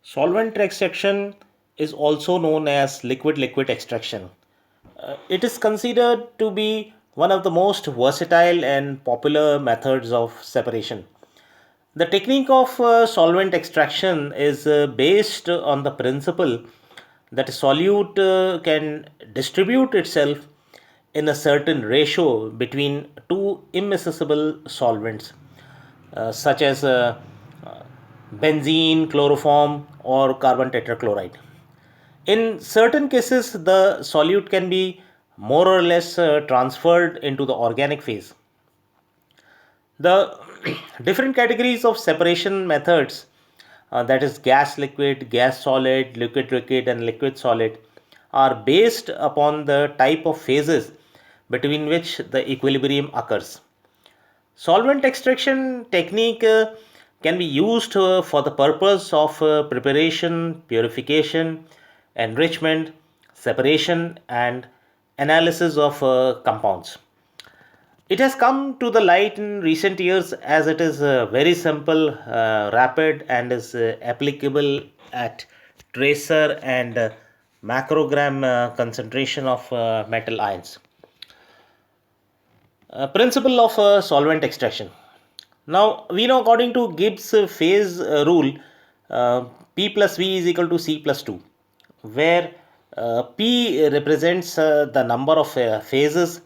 Solvent extraction is also known as liquid-liquid extraction. It is considered to be one of the most versatile and popular methods of separation. The technique of solvent extraction is based on the principle that a solute can distribute itself in a certain ratio between two immiscible solvents, such as benzene, chloroform, or carbon tetrachloride. In certain cases, the solute can be more or less transferred into the organic phase. The different categories of separation methods, that is gas liquid, gas solid, liquid liquid, and liquid solid, are based upon the type of phases between which the equilibrium occurs. Solvent extraction technique can be used for the purpose of preparation, purification, enrichment, separation, and analysis of compounds. It has come to the light in recent years as it is very simple, rapid, and is applicable at tracer and macrogram concentration of metal ions. Principle of solvent extraction. Now, we know according to Gibbs phase rule, P plus V is equal to C plus 2, where P represents the number of phases,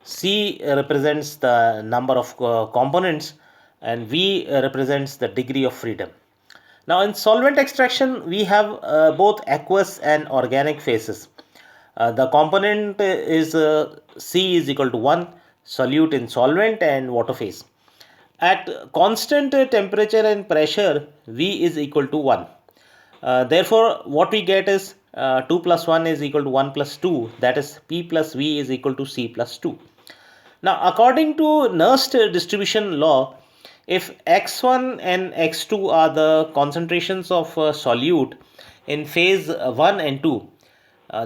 C represents the number of components, and V represents the degree of freedom. Now, in solvent extraction, we have both aqueous and organic phases. The component is C is equal to 1, solute in solvent, and water phase. At constant temperature and pressure, V is equal to 1. Therefore, what we get is 2 plus 1 is equal to 1 plus 2, that is P plus V is equal to C plus 2. Now, according to Nernst distribution law, if x1 and x2 are the concentrations of solute in phase 1 and 2,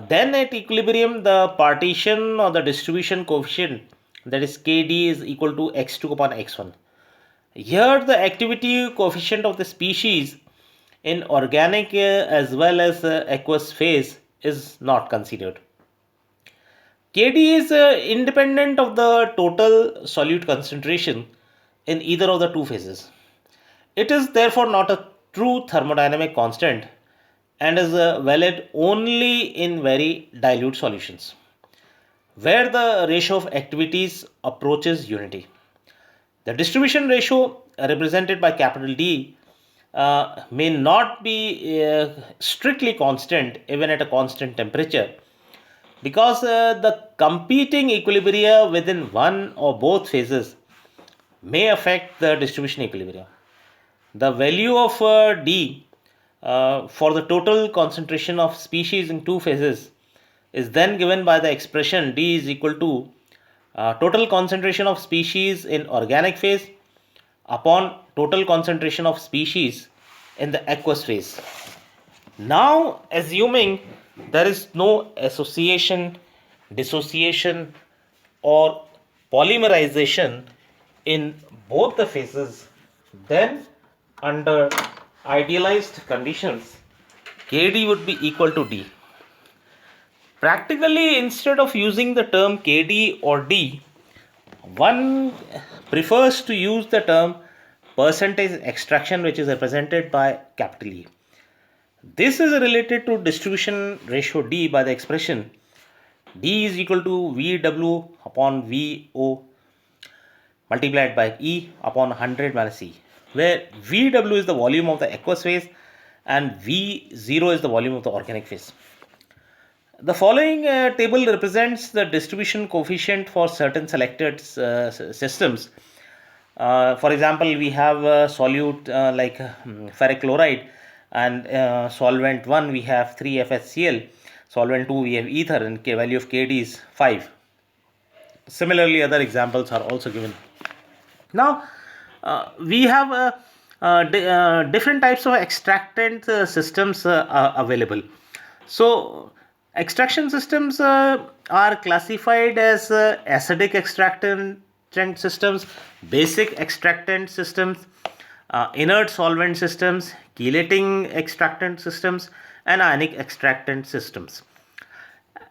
then at equilibrium the partition or the distribution coefficient, that is Kd, is equal to x2 upon x1. Here the activity coefficient of the species in organic as well as aqueous phase is not considered. Kd is independent of the total solute concentration in either of the two phases. It is therefore not a true thermodynamic constant and is valid only in very dilute solutions, where the ratio of activities approaches unity. The distribution ratio represented by capital D may not be strictly constant even at a constant temperature, because the competing equilibria within one or both phases may affect the distribution equilibrium. The value of D for the total concentration of species in two phases is then given by the expression D is equal to total concentration of species in organic phase upon total concentration of species in the aqueous phase. Now, assuming there is no association, dissociation, or polymerization in both the phases, then under idealized conditions, Kd would be equal to D. Practically, instead of using the term Kd or D, one prefers to use the term percentage extraction, which is represented by capital E. This is related to distribution ratio D by the expression D is equal to VW upon VO multiplied by E upon 100 minus E, where VW is the volume of the aqueous phase and V0 is the volume of the organic phase. The following table represents the distribution coefficient for certain selected systems. For example, we have solute like ferric chloride, and solvent 1 we have 3FHCl, solvent 2 we have ether, and value of Kd is 5. Similarly, other examples are also given. Now, we have different types of extractant systems available. So, extraction systems are classified as acidic extractant systems, basic extractant systems, inert solvent systems, chelating extractant systems, and ionic extractant systems.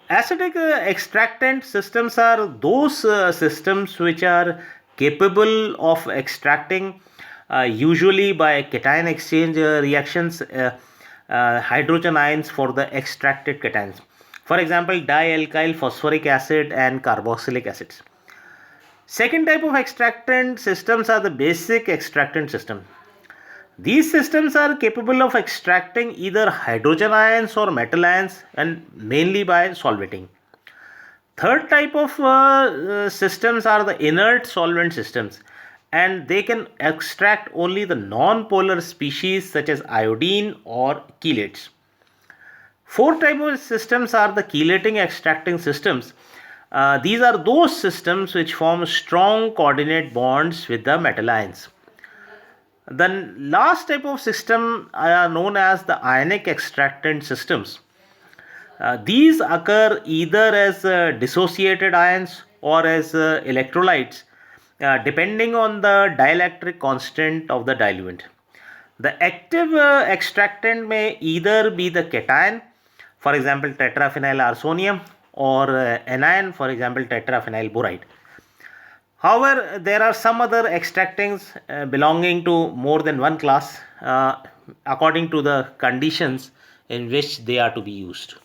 Acidic extractant systems are those systems which are capable of extracting, usually by cation exchange reactions, hydrogen ions for the extracted cations. For example, dialkyl phosphoric acid and carboxylic acids. Second type of extractant systems are the basic extractant system. These systems are capable of extracting either hydrogen ions or metal ions, and mainly by solvating. Third type of systems are the inert solvent systems, and they can extract only the non-polar species such as iodine or chelates. Fourth type of systems are the chelating extracting systems. These are those systems which form strong coordinate bonds with the metal ions. The last type of system are known as the ionic extractant systems. These occur either as dissociated ions or as electrolytes, depending on the dielectric constant of the diluent. The active extractant may either be the cation, for example tetraphenyl arsonium, or anion, for example tetraphenyl boride. However, there are some other extractants belonging to more than one class according to the conditions in which they are to be used.